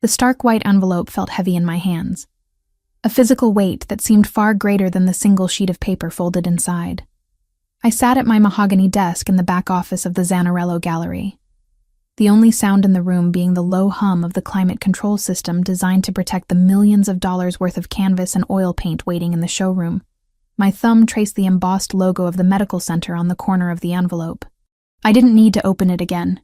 The stark white envelope felt heavy in my hands, a physical weight that seemed far greater than the single sheet of paper folded inside. I sat at my mahogany desk in the back office of the Zanarello Gallery, the only sound in the room being the low hum of the climate control system designed to protect the millions of dollars worth of canvas and oil paint waiting in the showroom. My thumb traced the embossed logo of the medical center on the corner of the envelope. I didn't need to open it again.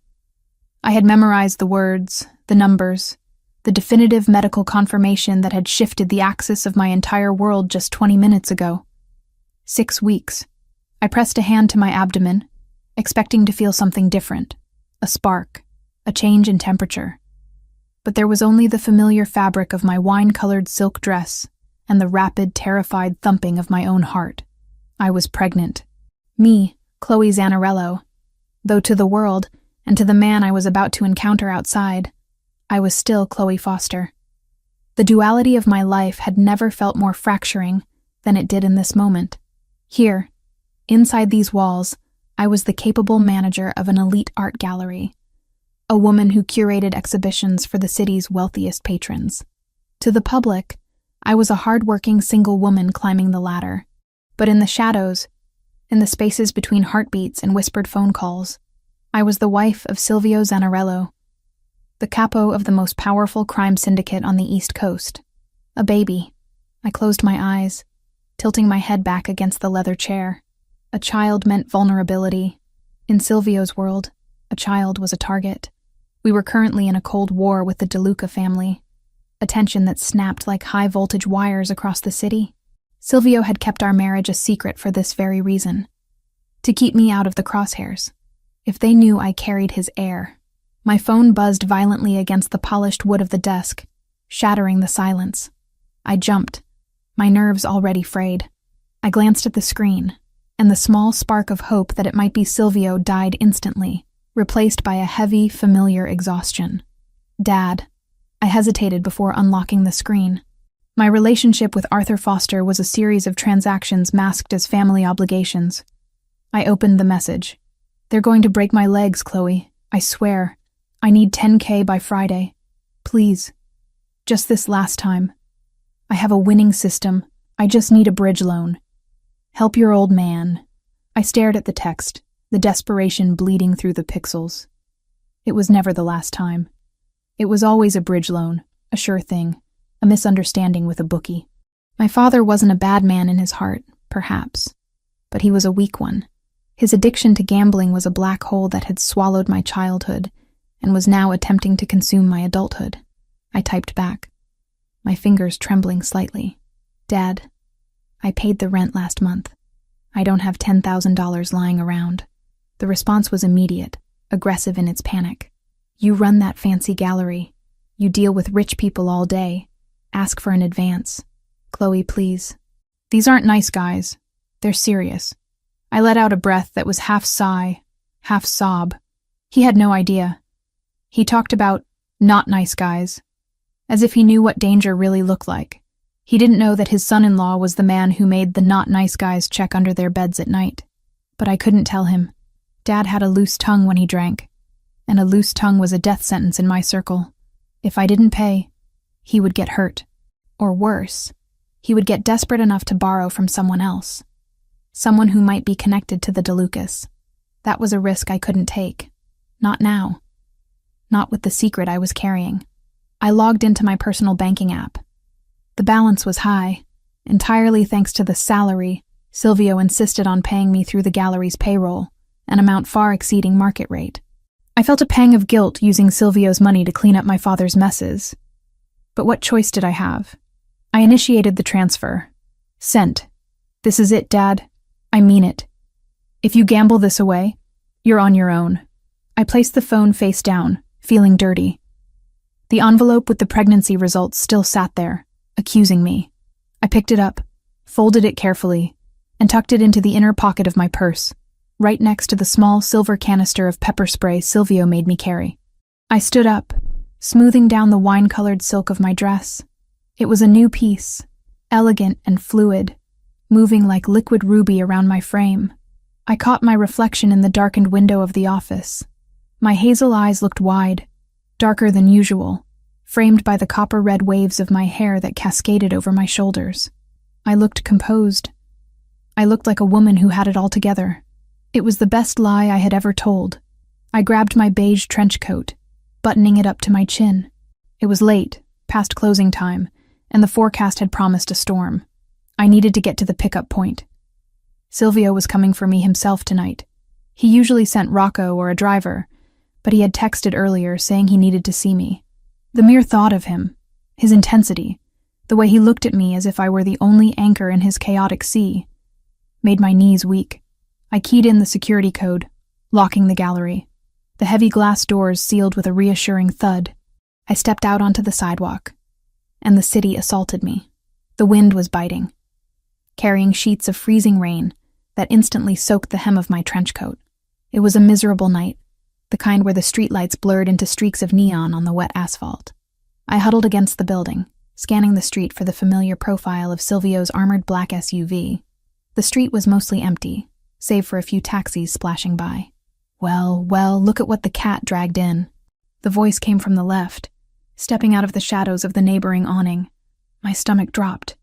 I had memorized the words, the numbers, the definitive medical confirmation that had shifted the axis of my entire world just 20 minutes ago. 6 weeks. I pressed a hand to my abdomen, expecting to feel something different. A spark, a change in temperature. But there was only the familiar fabric of my wine-colored silk dress and the rapid, terrified thumping of my own heart. I was pregnant. Me, Chloe Zanarello. Though to the world, and to the man I was about to encounter outside, I was still Chloe Foster. The duality of my life had never felt more fracturing than it did in this moment. Here, inside these walls, I was the capable manager of an elite art gallery, a woman who curated exhibitions for the city's wealthiest patrons. To the public, I was a hard-working single woman climbing the ladder. But in the shadows, in the spaces between heartbeats and whispered phone calls, I was the wife of Silvio Zanarello, the capo of the most powerful crime syndicate on the East Coast. A baby. I closed my eyes, tilting my head back against the leather chair. A child meant vulnerability. In Silvio's world, a child was a target. We were currently in a cold war with the DeLuca family, a tension that snapped like high-voltage wires across the city. Silvio had kept our marriage a secret for this very reason, to keep me out of the crosshairs. If they knew I carried his heir. My phone buzzed violently against the polished wood of the desk, shattering the silence. I jumped, my nerves already frayed. I glanced at the screen, and the small spark of hope that it might be Silvio died instantly, replaced by a heavy, familiar exhaustion. Dad. I hesitated before unlocking the screen. My relationship with Arthur Foster was a series of transactions masked as family obligations. I opened the message. They're going to break my legs, Chloe. I swear. I need $10K by Friday. Please. Just this last time. I have a winning system. I just need a bridge loan. Help your old man. I stared at the text, the desperation bleeding through the pixels. It was never the last time. It was always a bridge loan, a sure thing, a misunderstanding with a bookie. My father wasn't a bad man in his heart, perhaps, but he was a weak one. His addiction to gambling was a black hole that had swallowed my childhood and was now attempting to consume my adulthood. I typed back, my fingers trembling slightly. Dad, I paid the rent last month. I don't have $10,000 lying around. The response was immediate, aggressive in its panic. You run that fancy gallery. You deal with rich people all day. Ask for an advance. Chloe, please. These aren't nice guys. They're serious. I let out a breath that was half sigh, half sob. He had no idea. He talked about not nice guys, as if he knew what danger really looked like. He didn't know that his son-in-law was the man who made the not nice guys check under their beds at night. But I couldn't tell him. Dad had a loose tongue when he drank, and a loose tongue was a death sentence in my circle. If I didn't pay, he would get hurt. Or worse, he would get desperate enough to borrow from someone else. Someone who might be connected to the DeLucas. That was a risk I couldn't take. Not now. Not with the secret I was carrying. I logged into my personal banking app. The balance was high, entirely thanks to the salary Silvio insisted on paying me through the gallery's payroll, an amount far exceeding market rate. I felt a pang of guilt using Silvio's money to clean up my father's messes. But what choice did I have? I initiated the transfer. Sent. This is it, Dad. I mean it. If you gamble this away, you're on your own. I placed the phone face down, feeling dirty. The envelope with the pregnancy results still sat there, accusing me. I picked it up, folded it carefully, and tucked it into the inner pocket of my purse, right next to the small silver canister of pepper spray Silvio made me carry. I stood up, smoothing down the wine-colored silk of my dress. It was a new piece, elegant and fluid, moving like liquid ruby around my frame. I caught my reflection in the darkened window of the office. My hazel eyes looked wide, darker than usual, framed by the copper-red waves of my hair that cascaded over my shoulders. I looked composed. I looked like a woman who had it all together. It was the best lie I had ever told. I grabbed my beige trench coat, buttoning it up to my chin. It was late, past closing time, and the forecast had promised a storm. I needed to get to the pickup point. Silvio was coming for me himself tonight. He usually sent Rocco or a driver, but he had texted earlier saying he needed to see me. The mere thought of him, his intensity, the way he looked at me as if I were the only anchor in his chaotic sea, made my knees weak. I keyed in the security code, locking the gallery. The heavy glass doors sealed with a reassuring thud. I stepped out onto the sidewalk, and the city assaulted me. The wind was biting, carrying sheets of freezing rain that instantly soaked the hem of my trench coat. It was a miserable night, the kind where the streetlights blurred into streaks of neon on the wet asphalt. I huddled against the building, scanning the street for the familiar profile of Silvio's armored black SUV. The street was mostly empty, save for a few taxis splashing by. Well, look at what the cat dragged in. The voice came from the left, stepping out of the shadows of the neighboring awning. My stomach dropped.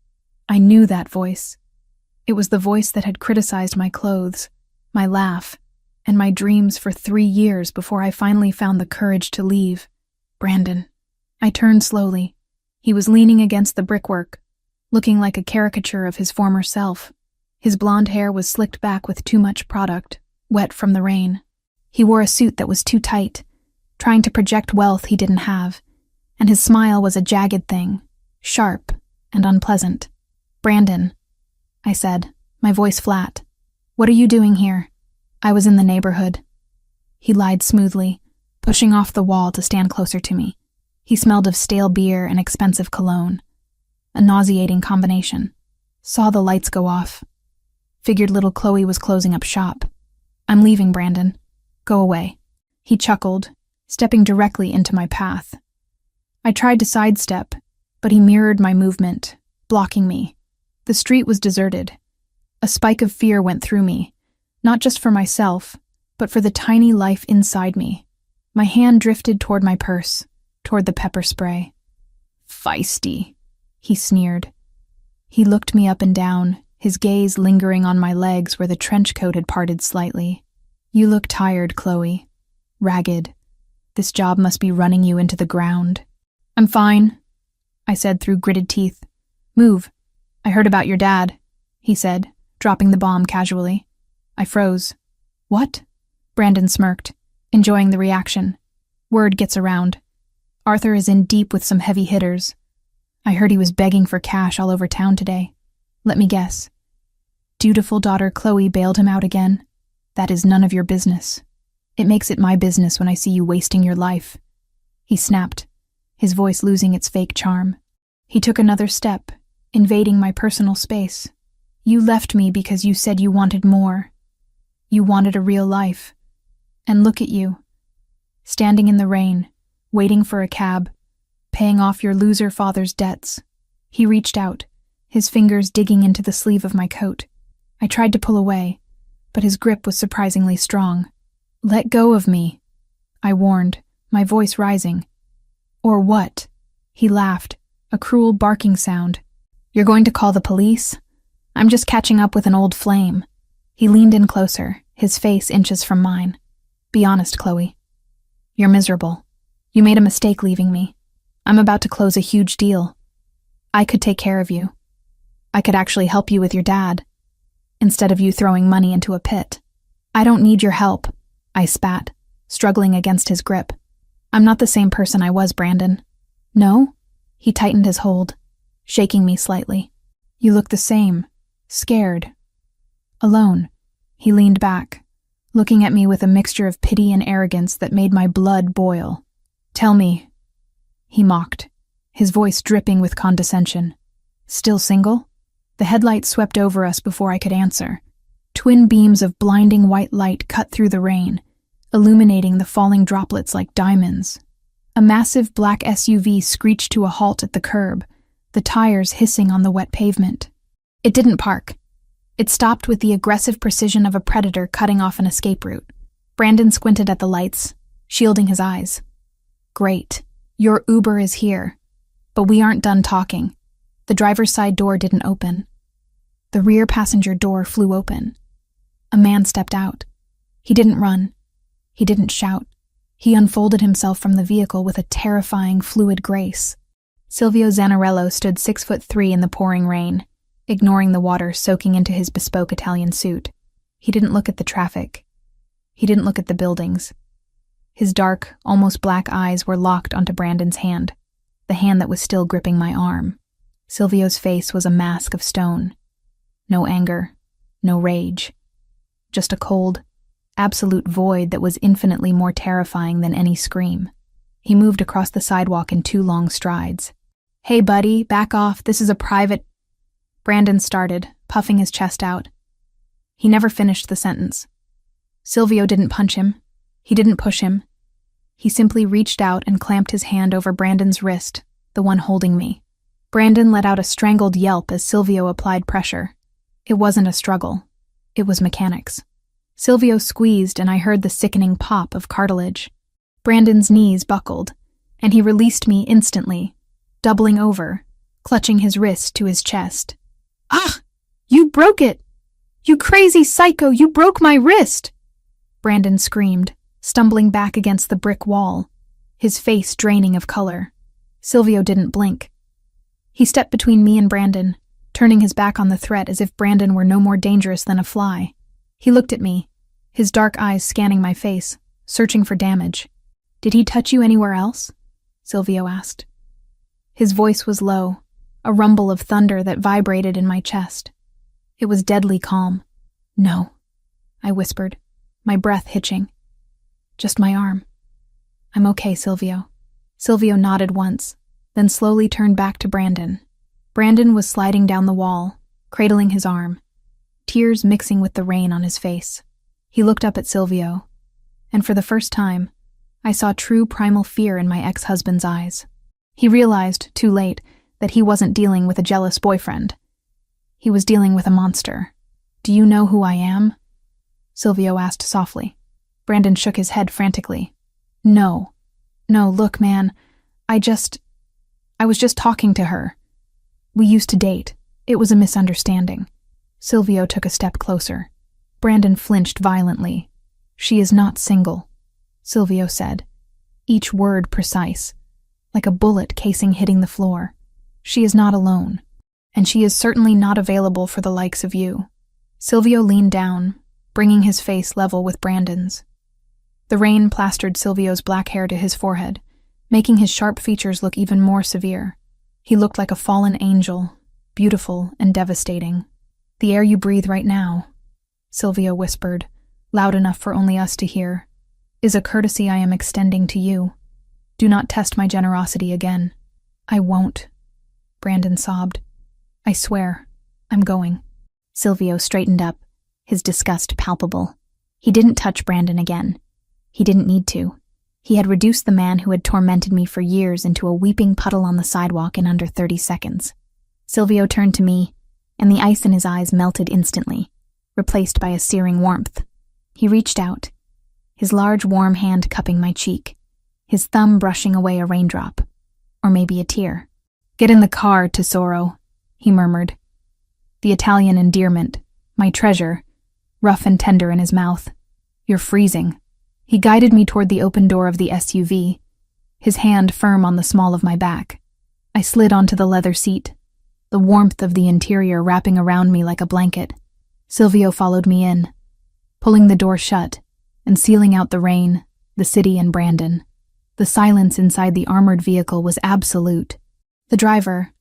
I knew that voice. It was the voice that had criticized my clothes, my laugh, and my dreams for 3 years before I finally found the courage to leave. Brandon. I turned slowly. He was leaning against the brickwork, looking like a caricature of his former self. His blonde hair was slicked back with too much product, wet from the rain. He wore a suit that was too tight, trying to project wealth he didn't have, and his smile was a jagged thing, sharp and unpleasant. Brandon, I said, my voice flat. What are you doing here? I was in the neighborhood. He lied smoothly, pushing off the wall to stand closer to me. He smelled of stale beer and expensive cologne. A nauseating combination. Saw the lights go off. Figured little Chloe was closing up shop. I'm leaving, Brandon. Go away. He chuckled, stepping directly into my path. I tried to sidestep, but he mirrored my movement, blocking me. The street was deserted. A spike of fear went through me, not just for myself, but for the tiny life inside me. My hand drifted toward my purse, toward the pepper spray. Feisty, he sneered. He looked me up and down, his gaze lingering on my legs where the trench coat had parted slightly. You look tired, Chloe. Ragged. This job must be running you into the ground. I'm fine, I said through gritted teeth. Move. I heard about your dad, he said, dropping the bomb casually. I froze. What? Brandon smirked, enjoying the reaction. Word gets around. Arthur is in deep with some heavy hitters. I heard he was begging for cash all over town today. Let me guess. Dutiful daughter Chloe bailed him out again. That is none of your business. It makes it my business when I see you wasting your life. He snapped, his voice losing its fake charm. He took another step, invading my personal space. You left me because you said you wanted more. You wanted a real life. And look at you. Standing in the rain, waiting for a cab, paying off your loser father's debts. He reached out, his fingers digging into the sleeve of my coat. I tried to pull away, but his grip was surprisingly strong. Let go of me, I warned, my voice rising. Or what? He laughed, a cruel barking sound. You're going to call the police? I'm just catching up with an old flame. He leaned in closer, his face inches from mine. Be honest, Chloe. You're miserable. You made a mistake leaving me. I'm about to close a huge deal. I could take care of you. I could actually help you with your dad, instead of you throwing money into a pit. I don't need your help, I spat, struggling against his grip. I'm not the same person I was, Brandon. No? He tightened his hold, shaking me slightly. You look the same, scared. Alone. He leaned back, looking at me with a mixture of pity and arrogance that made my blood boil. Tell me, he mocked, his voice dripping with condescension. Still single? The headlights swept over us before I could answer. Twin beams of blinding white light cut through the rain, illuminating the falling droplets like diamonds. A massive black SUV screeched to a halt at the curb, the tires hissing on the wet pavement. It didn't park. It stopped with the aggressive precision of a predator cutting off an escape route. Brandon squinted at the lights, shielding his eyes. Great. Your Uber is here, but we aren't done talking. The driver's side door didn't open. The rear passenger door flew open. A man stepped out. He didn't run. He didn't shout. He unfolded himself from the vehicle with a terrifying, fluid grace. Silvio Zanarello stood 6'3" in the pouring rain, ignoring the water soaking into his bespoke Italian suit. He didn't look at the traffic. He didn't look at the buildings. His dark, almost black eyes were locked onto Brandon's hand, the hand that was still gripping my arm. Silvio's face was a mask of stone. No anger, no rage. Just a cold, absolute void that was infinitely more terrifying than any scream. He moved across the sidewalk in 2 long strides. "Hey, buddy, back off. This is a private—" Brandon started, puffing his chest out. He never finished the sentence. Silvio didn't punch him. He didn't push him. He simply reached out and clamped his hand over Brandon's wrist, the one holding me. Brandon let out a strangled yelp as Silvio applied pressure. It wasn't a struggle. It was mechanics. Silvio squeezed and I heard the sickening pop of cartilage. Brandon's knees buckled, and he released me instantly, doubling over, clutching his wrist to his chest. "Ah! You broke it! You crazy psycho, you broke my wrist!" Brandon screamed, stumbling back against the brick wall, his face draining of color. Silvio didn't blink. He stepped between me and Brandon, turning his back on the threat as if Brandon were no more dangerous than a fly. He looked at me, his dark eyes scanning my face, searching for damage. "Did he touch you anywhere else?" Silvio asked. His voice was low, a rumble of thunder that vibrated in my chest. It was deadly calm. "No," I whispered, my breath hitching. "Just my arm." "I'm okay, Silvio." Silvio nodded once, then slowly turned back to Brandon. Brandon was sliding down the wall, cradling his arm, tears mixing with the rain on his face. He looked up at Silvio, and for the first time, I saw true primal fear in my ex-husband's eyes. He realized, too late, that he wasn't dealing with a jealous boyfriend. He was dealing with a monster. "Do you know who I am?" Silvio asked softly. Brandon shook his head frantically. No, look, man, I was just talking to her. We used to date. It was a misunderstanding." Silvio took a step closer. Brandon flinched violently. "She is not single," Silvio said, each word precise, like a bullet casing hitting the floor. "She is not alone, and she is certainly not available for the likes of you." Silvio leaned down, bringing his face level with Brandon's. The rain plastered Silvio's black hair to his forehead, making his sharp features look even more severe. He looked like a fallen angel, beautiful and devastating. "The air you breathe right now," Silvio whispered, loud enough for only us to hear, "is a courtesy I am extending to you. Do not test my generosity again." "I won't," Brandon sobbed. "I swear, I'm going." Silvio straightened up, his disgust palpable. He didn't touch Brandon again. He didn't need to. He had reduced the man who had tormented me for years into a weeping puddle on the sidewalk in under 30 seconds. Silvio turned to me, and the ice in his eyes melted instantly, replaced by a searing warmth. He reached out, his large warm hand cupping my cheek, his thumb brushing away a raindrop, or maybe a tear. "Get in the car, tesoro," he murmured. The Italian endearment, my treasure, rough and tender in his mouth. "You're freezing." He guided me toward the open door of the SUV, his hand firm on the small of my back. I slid onto the leather seat, the warmth of the interior wrapping around me like a blanket. Silvio followed me in, pulling the door shut and sealing out the rain, the city, and Brandon. The silence inside the armored vehicle was absolute. The driver,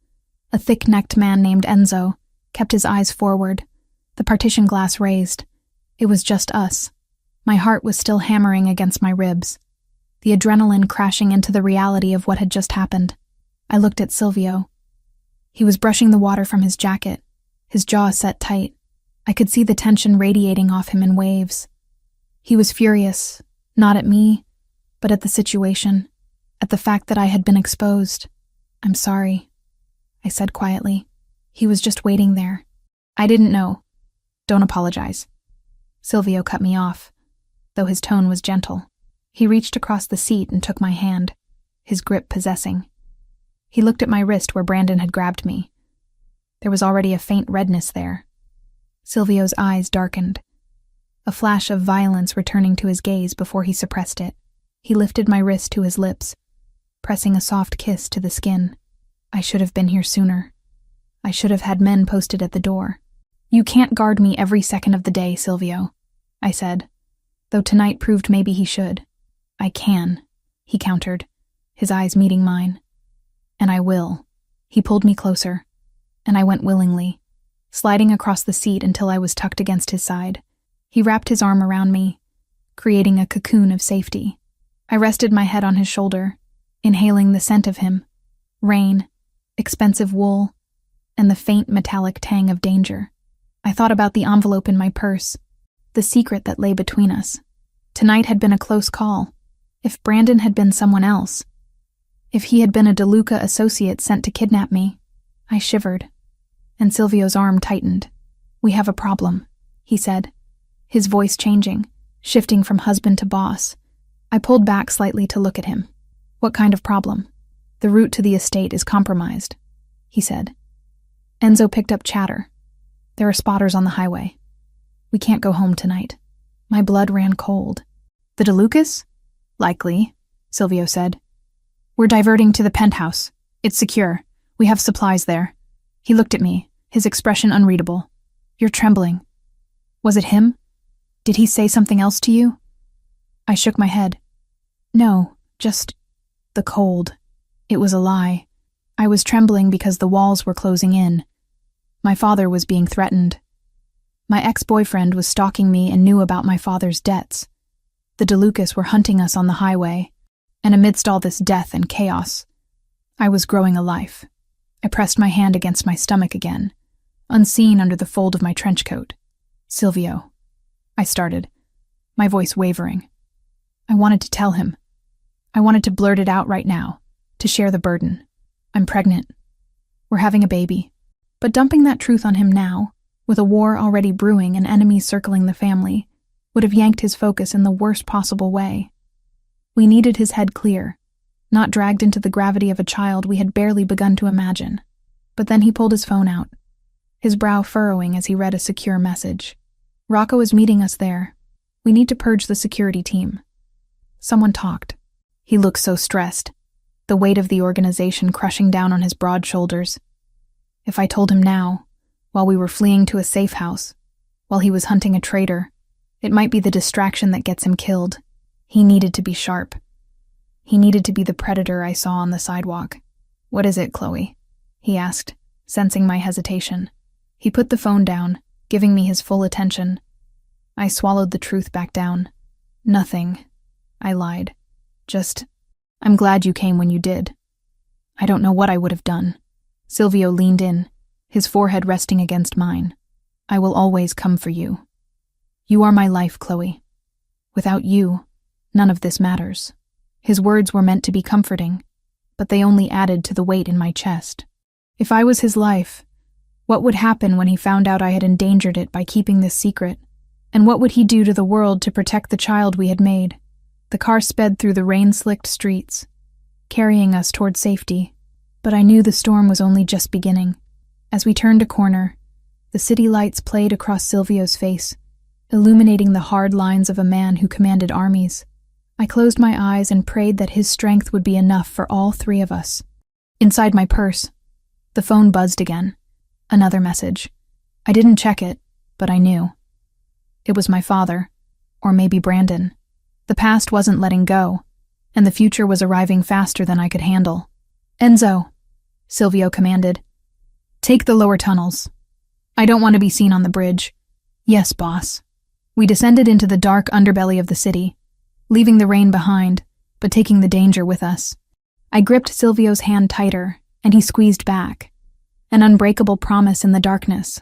a thick-necked man named Enzo, kept his eyes forward, the partition glass raised. It was just us. My heart was still hammering against my ribs, the adrenaline crashing into the reality of what had just happened. I looked at Silvio. He was brushing the water from his jacket, his jaw set tight. I could see the tension radiating off him in waves. He was furious, not at me, but at the situation, at the fact that I had been exposed. "I'm sorry," I said quietly. "He was just waiting there. I didn't know. Don't apologize." Silvio cut me off, though his tone was gentle. He reached across the seat and took my hand, his grip possessing. He looked at my wrist where Brandon had grabbed me. There was already a faint redness there. Silvio's eyes darkened, a flash of violence returning to his gaze before he suppressed it. He lifted my wrist to his lips, pressing a soft kiss to the skin. I should have been here sooner. I should have had men posted at the door. You can't guard me every second of the day, Silvio, I said, though tonight proved maybe he should. I can, he countered, his eyes meeting mine. And I will. He pulled me closer, and I went willingly, sliding across the seat until I was tucked against his side. He wrapped his arm around me, creating a cocoon of safety. I rested my head on his shoulder, inhaling the scent of him, rain, expensive wool, and the faint metallic tang of danger. I thought about the envelope in my purse, the secret that lay between us. Tonight had been a close call. If Brandon had been someone else, if he had been a DeLuca associate sent to kidnap me, I shivered, and Silvio's arm tightened. We have a problem, he said, his voice changing, shifting from husband to boss. I pulled back slightly to look at him. What kind of problem? The route to the estate is compromised, he said. Enzo picked up chatter. There are spotters on the highway. We can't go home tonight. My blood ran cold. The DeLucas? Likely, Silvio said. We're diverting to the penthouse. It's secure. We have supplies there. He looked at me, his expression unreadable. You're trembling. Was it him? Did he say something else to you? I shook my head. No, just the cold. It was a lie. I was trembling because the walls were closing in. My father was being threatened. My ex-boyfriend was stalking me and knew about my father's debts. The DeLucas were hunting us on the highway, and amidst all this death and chaos, I was growing a life. I pressed my hand against my stomach again, unseen under the fold of my trench coat. Silvio, I started, my voice wavering. I wanted to tell him. I wanted to blurt it out right now, to share the burden. I'm pregnant. We're having a baby. But dumping that truth on him now, with a war already brewing and enemies circling the family, would have yanked his focus in the worst possible way. We needed his head clear, not dragged into the gravity of a child we had barely begun to imagine. But then he pulled his phone out, his brow furrowing as he read a secure message. Rocco is meeting us there. We need to purge the security team. Someone talked. He looked so stressed, the weight of the organization crushing down on his broad shoulders. If I told him now, while we were fleeing to a safe house, while he was hunting a traitor, it might be the distraction that gets him killed. He needed to be sharp. He needed to be the predator I saw on the sidewalk. What is it, Chloe? He asked, sensing my hesitation. He put the phone down, giving me his full attention. I swallowed the truth back down. Nothing, I lied. Just, I'm glad you came when you did. I don't know what I would have done. Silvio leaned in, his forehead resting against mine. I will always come for you. You are my life, Chloe. Without you, none of this matters. His words were meant to be comforting, but they only added to the weight in my chest. If I was his life, what would happen when he found out I had endangered it by keeping this secret? And what would he do to the world to protect the child we had made? The car sped through the rain-slicked streets, carrying us toward safety. But I knew the storm was only just beginning. As we turned a corner, the city lights played across Silvio's face, illuminating the hard lines of a man who commanded armies. I closed my eyes and prayed that his strength would be enough for all three of us. Inside my purse, the phone buzzed again. Another message. I didn't check it, but I knew. It was my father, or maybe Brandon. The past wasn't letting go, and the future was arriving faster than I could handle. Enzo, Silvio commanded. Take the lower tunnels. I don't want to be seen on the bridge. Yes, boss. We descended into the dark underbelly of the city, leaving the rain behind, but taking the danger with us. I gripped Silvio's hand tighter, and he squeezed back. An unbreakable promise in the darkness.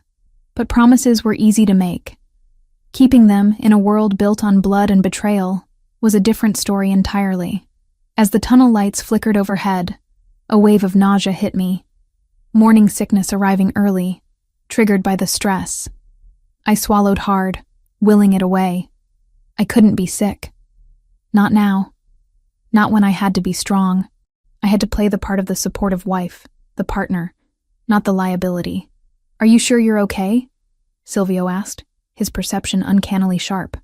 But promises were easy to make. Keeping them in a world built on blood and betrayal was a different story entirely. As the tunnel lights flickered overhead, a wave of nausea hit me. Morning sickness arriving early, triggered by the stress. I swallowed hard, willing it away. I couldn't be sick. Not now. Not when I had to be strong. I had to play the part of the supportive wife, the partner, not the liability. "Are you sure you're okay?" Silvio asked, his perception uncannily sharp.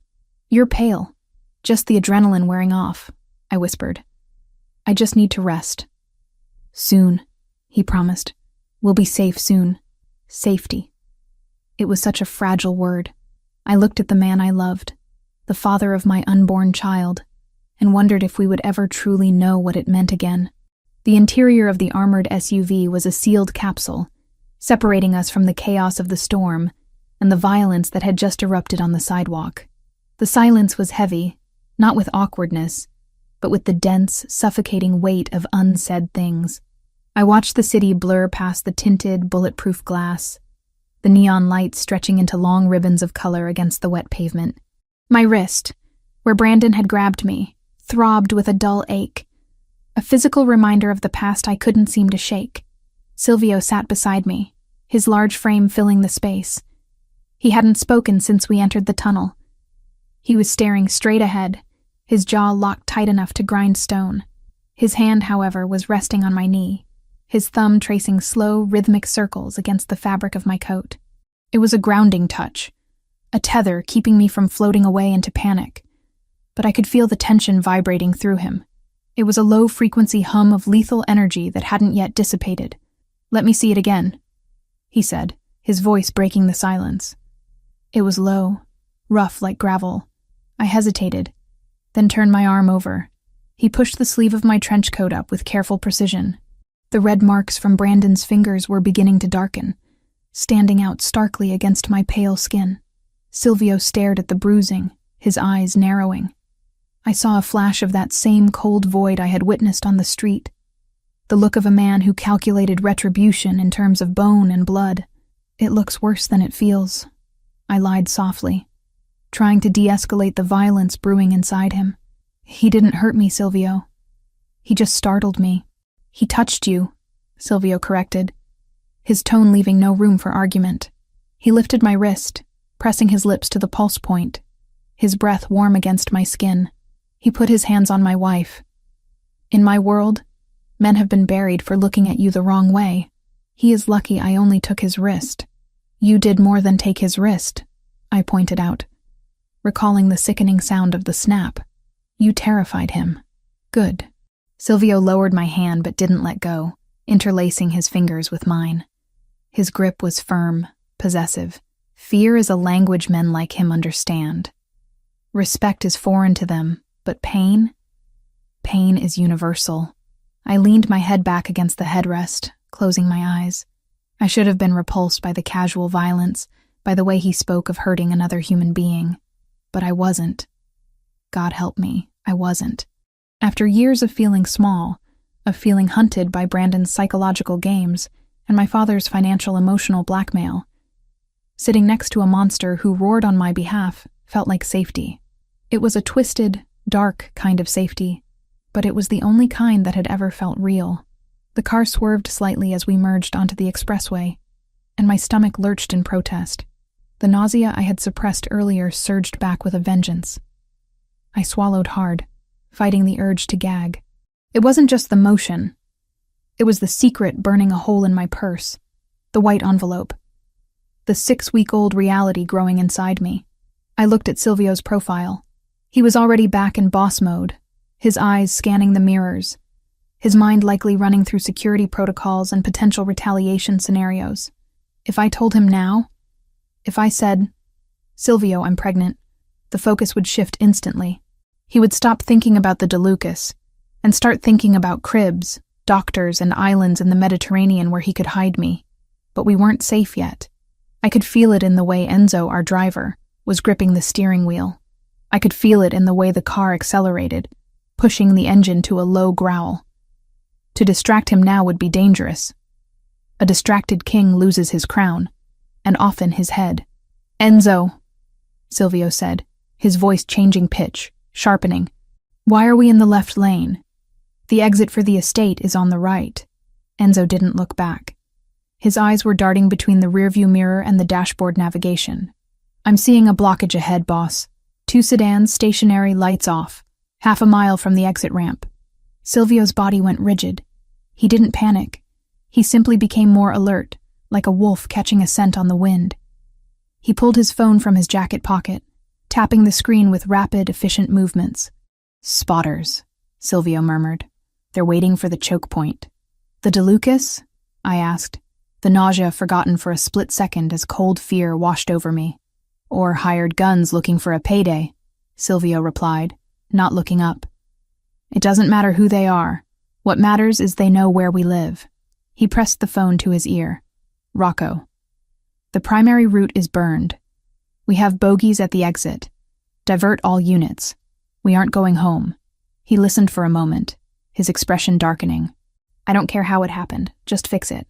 "You're pale. Just the adrenaline wearing off," I whispered. "I just need to rest." "Soon," he promised. "We'll be safe soon." Safety. It was such a fragile word. I looked at the man I loved, the father of my unborn child, and wondered if we would ever truly know what it meant again. The interior of the armored SUV was a sealed capsule, separating us from the chaos of the storm and the violence that had just erupted on the sidewalk. The silence was heavy, not with awkwardness, but with the dense, suffocating weight of unsaid things. I watched the city blur past the tinted, bulletproof glass, the neon lights stretching into long ribbons of color against the wet pavement. My wrist, where Brandon had grabbed me, throbbed with a dull ache, a physical reminder of the past I couldn't seem to shake. Silvio sat beside me, his large frame filling the space. He hadn't spoken since we entered the tunnel. He was staring straight ahead, his jaw locked tight enough to grind stone. His hand, however, was resting on my knee, his thumb tracing slow, rhythmic circles against the fabric of my coat. It was a grounding touch, a tether keeping me from floating away into panic, but I could feel the tension vibrating through him. It was a low-frequency hum of lethal energy that hadn't yet dissipated. "Let me see it again," he said, his voice breaking the silence. It was low, rough like gravel. I hesitated, then turned my arm over. He pushed the sleeve of my trench coat up with careful precision. The red marks from Brandon's fingers were beginning to darken, standing out starkly against my pale skin. Silvio stared at the bruising, his eyes narrowing. I saw a flash of that same cold void I had witnessed on the street, the look of a man who calculated retribution in terms of bone and blood. "It looks worse than it feels," I lied softly, trying to de-escalate the violence brewing inside him. "He didn't hurt me, Silvio. He just startled me." "He touched you," Silvio corrected, his tone leaving no room for argument. He lifted my wrist, pressing his lips to the pulse point, his breath warm against my skin. He put his hands on my wife. "In my world, men have been buried for looking at you the wrong way. He is lucky I only took his wrist." "You did more than take his wrist," I pointed out, recalling the sickening sound of the snap. "You terrified him." "Good." Silvio lowered my hand but didn't let go, interlacing his fingers with mine. His grip was firm, possessive. Fear is a language men like him understand. Respect is foreign to them, but pain is universal. I leaned my head back against the headrest, closing my eyes. I should have been repulsed by the casual violence, by the way he spoke of hurting another human being. But I wasn't. God help me, I wasn't. After years of feeling small, of feeling hunted by Brandon's psychological games and my father's financial emotional blackmail, sitting next to a monster who roared on my behalf felt like safety. It was a twisted, dark kind of safety, but it was the only kind that had ever felt real. The car swerved slightly as we merged onto the expressway, and my stomach lurched in protest. The nausea I had suppressed earlier surged back with a vengeance. I swallowed hard, fighting the urge to gag. It wasn't just the motion. It was the secret burning a hole in my purse, the white envelope, the 6-week-old reality growing inside me. I looked at Silvio's profile. He was already back in boss mode, his eyes scanning the mirrors, his mind likely running through security protocols and potential retaliation scenarios. If I told him now, if I said, "Silvio, I'm pregnant," the focus would shift instantly. He would stop thinking about the DeLucas and start thinking about cribs, doctors, and islands in the Mediterranean where he could hide me. But we weren't safe yet. I could feel it in the way Enzo, our driver, was gripping the steering wheel. I could feel it in the way the car accelerated, pushing the engine to a low growl. To distract him now would be dangerous. A distracted king loses his crown, and often his head. "Enzo," Silvio said, his voice changing pitch, sharpening. "Why are we in the left lane? The exit for the estate is on the right." Enzo didn't look back. His eyes were darting between the rearview mirror and the dashboard navigation. "I'm seeing a blockage ahead, boss. 2 sedans, stationary, lights off, half a mile from the exit ramp." Silvio's body went rigid, He didn't panic. He simply became more alert, like a wolf catching a scent on the wind. He pulled his phone from his jacket pocket, tapping the screen with rapid, efficient movements. "Spotters," Silvio murmured. "They're waiting for the choke point." "The DeLucas?" I asked, the nausea forgotten for a split second as cold fear washed over me. "Or hired guns looking for a payday," Silvio replied, not looking up. "It doesn't matter who they are. What matters is they know where we live." He pressed the phone to his ear. "Rocco. The primary route is burned. We have bogies at the exit. Divert all units. We aren't going home." He listened for a moment, his expression darkening. "I don't care how it happened. Just fix it.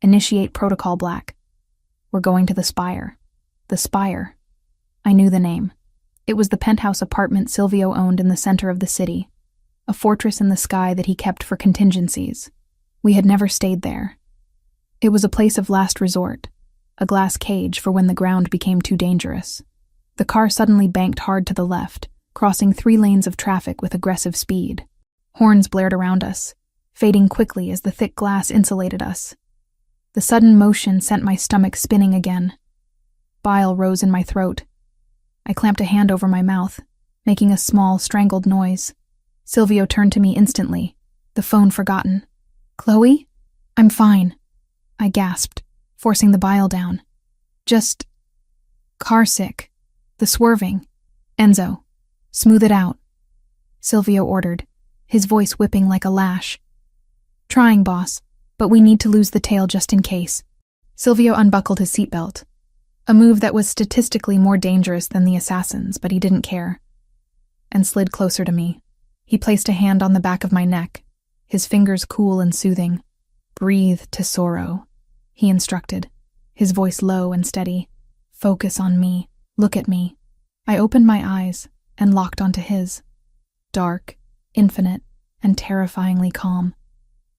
Initiate Protocol Black. We're going to the Spire." The Spire. I knew the name. It was the penthouse apartment Silvio owned in the center of the city, a fortress in the sky that he kept for contingencies. We had never stayed there. It was a place of last resort, a glass cage for when the ground became too dangerous. The car suddenly banked hard to the left, crossing 3 lanes of traffic with aggressive speed. Horns blared around us, fading quickly as the thick glass insulated us. The sudden motion sent my stomach spinning again. Bile rose in my throat. I clamped a hand over my mouth, making a small, strangled noise. Silvio turned to me instantly, the phone forgotten. "Chloe? I'm fine," I gasped, forcing the bile down. "Just car sick. The swerving. Enzo, smooth it out," Silvio ordered, his voice whipping like a lash. "Trying, boss, but we need to lose the tail just in case." Silvio unbuckled his seatbelt, a move that was statistically more dangerous than the assassin's, but he didn't care, and slid closer to me. He placed a hand on the back of my neck, his fingers cool and soothing. "Breathe, Tesoro," he instructed, his voice low and steady. "Focus on me. Look at me." I opened my eyes and locked onto his. Dark, infinite, and terrifyingly calm.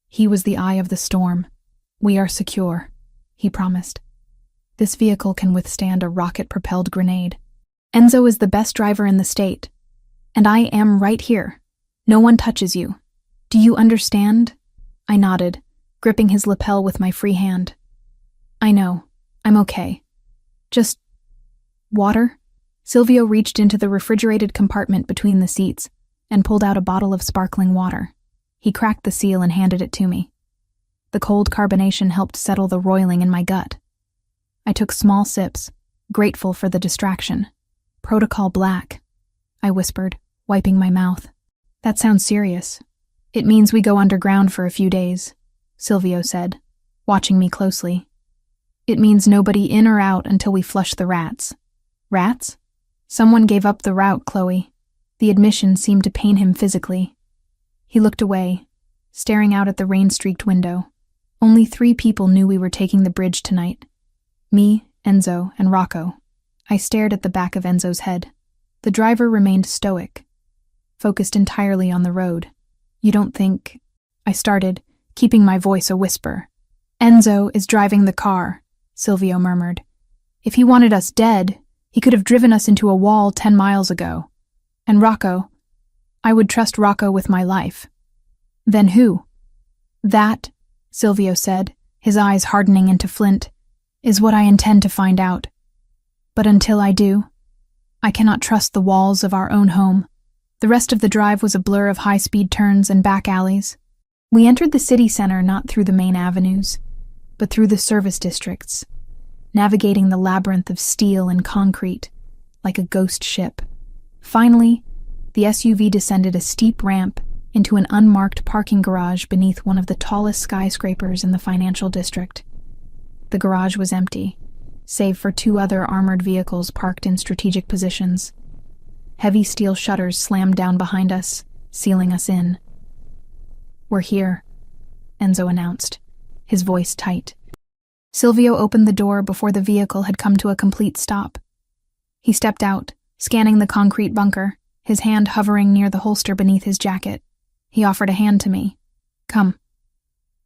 He was the eye of the storm. "We are secure," he promised. "This vehicle can withstand a rocket-propelled grenade. Enzo is the best driver in the state, and I am right here. No one touches you. Do you understand?" I nodded, gripping his lapel with my free hand. "I know. I'm okay. Just water?" Silvio reached into the refrigerated compartment between the seats and pulled out a bottle of sparkling water. He cracked the seal and handed it to me. The cold carbonation helped settle the roiling in my gut. I took small sips, grateful for the distraction. "Protocol Black," I whispered, wiping my mouth. "That sounds serious." "It means we go underground for a few days," Silvio said, watching me closely. "It means nobody in or out until we flush the rats." "Rats?" "Someone gave up the route, Chloe." The admission seemed to pain him physically. He looked away, staring out at the rain-streaked window. Only 3 people knew we were taking the bridge tonight. Me, Enzo, and Rocco. I stared at the back of Enzo's head. The driver remained stoic, focused entirely on the road. "You don't think—" I started, keeping my voice a whisper. "Enzo is driving the car," Silvio murmured. "If he wanted us dead, he could have driven us into a wall 10 miles ago. And Rocco, I would trust Rocco with my life." "Then who?" "That," Silvio said, his eyes hardening into flint, "is what I intend to find out. But until I do, I cannot trust the walls of our own home." The rest of the drive was a blur of high-speed turns and back alleys. We entered the city center not through the main avenues, but through the service districts, navigating the labyrinth of steel and concrete, like a ghost ship. Finally, the SUV descended a steep ramp into an unmarked parking garage beneath one of the tallest skyscrapers in the financial district. The garage was empty, save for 2 other armored vehicles parked in strategic positions. Heavy steel shutters slammed down behind us, sealing us in. "We're here," Enzo announced, his voice tight. Silvio opened the door before the vehicle had come to a complete stop. He stepped out, scanning the concrete bunker, his hand hovering near the holster beneath his jacket. He offered a hand to me. "Come."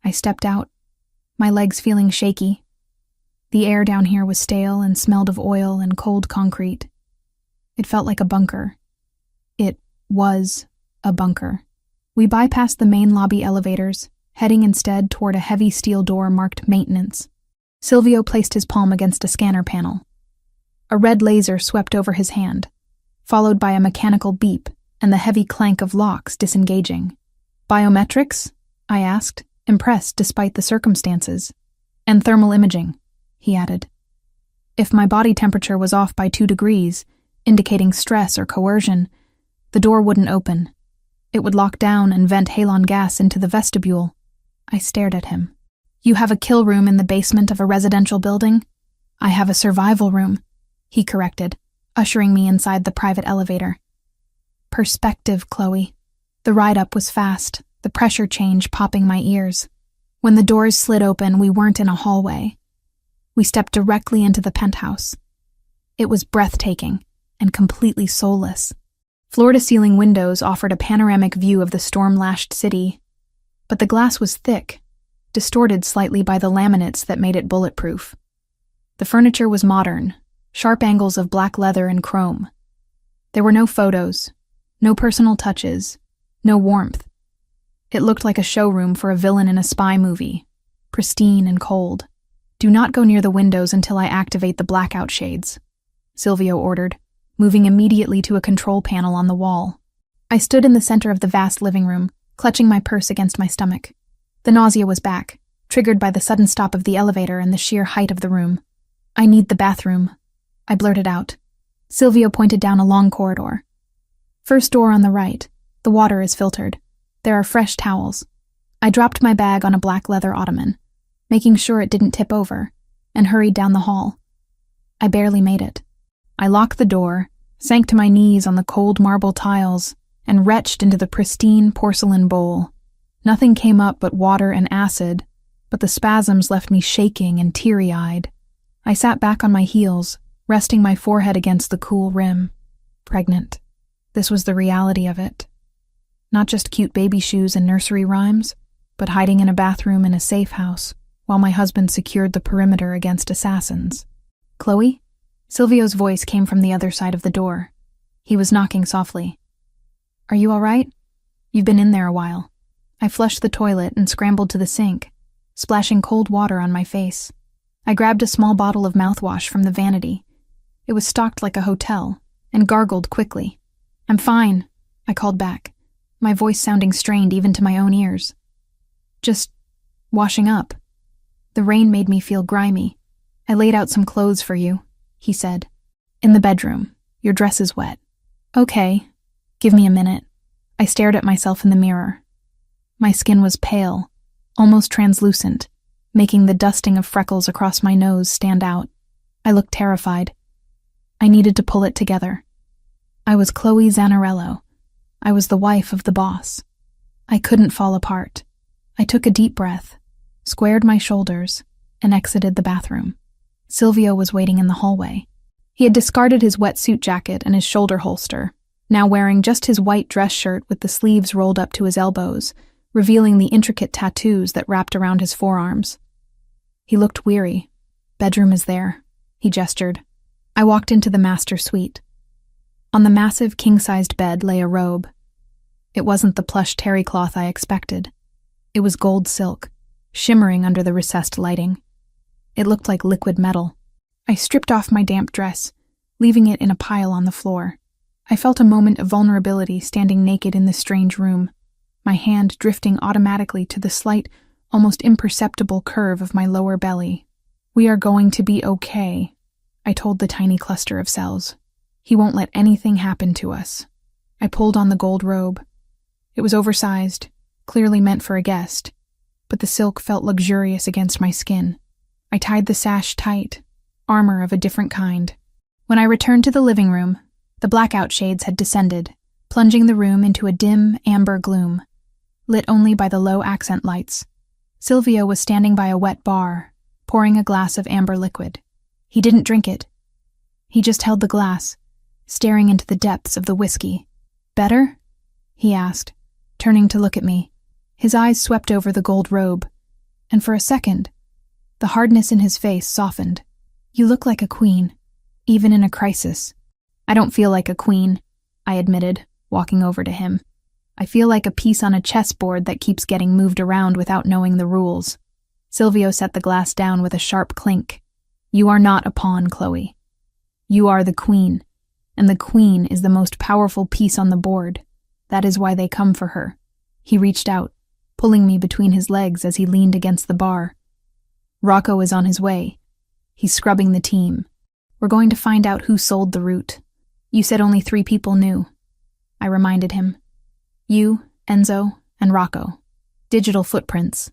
I stepped out, my legs feeling shaky. The air down here was stale and smelled of oil and cold concrete. It felt like a bunker. It was a bunker. We bypassed the main lobby elevators, heading instead toward a heavy steel door marked Maintenance. Silvio placed his palm against a scanner panel. A red laser swept over his hand, followed by a mechanical beep and the heavy clank of locks disengaging. "Biometrics?" I asked, impressed despite the circumstances. "And thermal imaging," he added. If my body temperature was off by 2 degrees, indicating stress or coercion, the door wouldn't open. It would lock down and vent halon gas into the vestibule. I stared at him. "You have a kill room in the basement of a residential building?" "I have a survival room," he corrected, ushering me inside the private elevator. Perspective, Chloe. The ride-up was fast, the pressure change popping my ears. When the doors slid open, we weren't in a hallway. We stepped directly into the penthouse. It was breathtaking and completely soulless. Floor-to-ceiling windows offered a panoramic view of the storm-lashed city, but the glass was thick, distorted slightly by the laminates that made it bulletproof. The furniture was modern, sharp angles of black leather and chrome. There were no photos, no personal touches, no warmth. It looked like a showroom for a villain in a spy movie, pristine and cold. "Do not go near the windows until I activate the blackout shades," Silvio ordered, moving immediately to a control panel on the wall. I stood in the center of the vast living room, clutching my purse against my stomach. The nausea was back, triggered by the sudden stop of the elevator and the sheer height of the room. "I need the bathroom," I blurted out. Silvio pointed down a long corridor. "First door on the right. The water is filtered. There are fresh towels." I dropped my bag on a black leather ottoman, making sure it didn't tip over, and hurried down the hall. I barely made it. I locked the door, sank to my knees on the cold marble tiles, and retched into the pristine porcelain bowl. Nothing came up but water and acid, but the spasms left me shaking and teary-eyed. I sat back on my heels, resting my forehead against the cool rim. Pregnant. This was the reality of it. Not just cute baby shoes and nursery rhymes, but hiding in a bathroom in a safe house, while my husband secured the perimeter against assassins. "Chloe?" Silvio's voice came from the other side of the door. He was knocking softly. "Are you all right? You've been in there a while." I flushed the toilet and scrambled to the sink, splashing cold water on my face. I grabbed a small bottle of mouthwash from the vanity. It was stocked like a hotel, and gargled quickly. "I'm fine," I called back, my voice sounding strained even to my own ears. "Just washing up. The rain made me feel grimy. I laid out some clothes for you," he said. "In the bedroom. Your dress is wet." "Okay. Give me a minute." I stared at myself in the mirror. My skin was pale, almost translucent, making the dusting of freckles across my nose stand out. I looked terrified. I needed to pull it together. I was Chloe Zanarello. I was the wife of the boss. I couldn't fall apart. I took a deep breath, squared my shoulders, and exited the bathroom. Silvio was waiting in the hallway. He had discarded his wetsuit jacket and his shoulder holster, now wearing just his white dress shirt with the sleeves rolled up to his elbows, revealing the intricate tattoos that wrapped around his forearms. He looked weary. "Bedroom is there," he gestured. I walked into the master suite. On the massive king-sized bed lay a robe. It wasn't the plush terry cloth I expected. It was gold silk, shimmering under the recessed lighting. It looked like liquid metal. I stripped off my damp dress, leaving it in a pile on the floor. I felt a moment of vulnerability standing naked in this strange room, my hand drifting automatically to the slight, almost imperceptible curve of my lower belly. "We are going to be okay," I told the tiny cluster of cells. "He won't let anything happen to us." I pulled on the gold robe. It was oversized, clearly meant for a guest, but the silk felt luxurious against my skin. I tied the sash tight, armor of a different kind. When I returned to the living room, the blackout shades had descended, plunging the room into a dim, amber gloom, lit only by the low accent lights. Silvio was standing by a wet bar, pouring a glass of amber liquid. He didn't drink it. He just held the glass, staring into the depths of the whiskey. "Better?" he asked, turning to look at me. His eyes swept over the gold robe, and for a second, the hardness in his face softened. "You look like a queen, even in a crisis." "I don't feel like a queen," I admitted, walking over to him. I feel like a piece on a chessboard that keeps getting moved around without knowing the rules. Silvio set the glass down with a sharp clink. You are not a pawn, Chloe. You are the queen, and the queen is the most powerful piece on the board. That is why they come for her. He reached out, pulling me between his legs as he leaned against the bar. Rocco is on his way. He's scrubbing the team. We're going to find out who sold the root. You said only 3 people knew. I reminded him. You, Enzo, and Rocco. Digital footprints,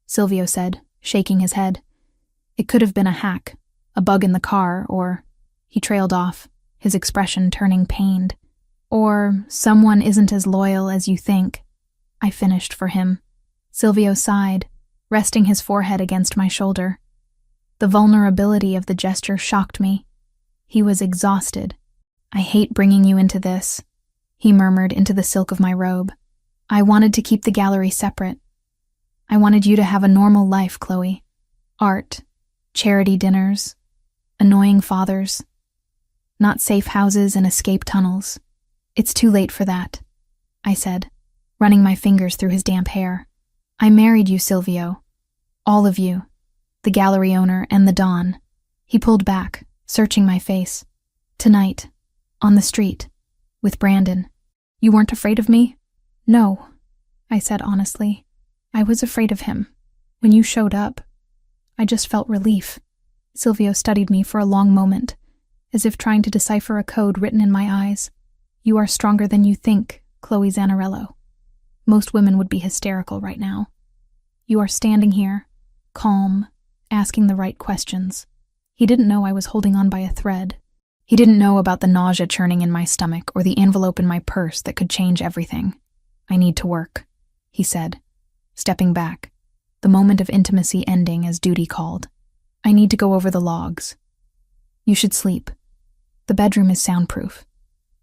Silvio said, shaking his head. It could have been a hack, a bug in the car, or... He trailed off, his expression turning pained. Or someone isn't as loyal as you think. I finished for him. Silvio sighed, resting his forehead against my shoulder. The vulnerability of the gesture shocked me. He was exhausted. I hate bringing you into this, he murmured into the silk of my robe. I wanted to keep the gallery separate. I wanted you to have a normal life, Chloe. Art, charity dinners, annoying fathers. Not safe houses and escape tunnels. It's too late for that, I said, running my fingers through his damp hair. I married you, Silvio. All of you. The gallery owner and the Don. He pulled back, searching my face. Tonight, on the street, with Brandon. You weren't afraid of me? No, I said honestly. I was afraid of him. When you showed up, I just felt relief. Silvio studied me for a long moment, as if trying to decipher a code written in my eyes. You are stronger than you think, Chloe Zanarello. Most women would be hysterical right now. You are standing here, calm, asking the right questions. He didn't know I was holding on by a thread. He didn't know about the nausea churning in my stomach or the envelope in my purse that could change everything. I need to work, he said, stepping back, the moment of intimacy ending as duty called. I need to go over the logs. You should sleep. The bedroom is soundproof.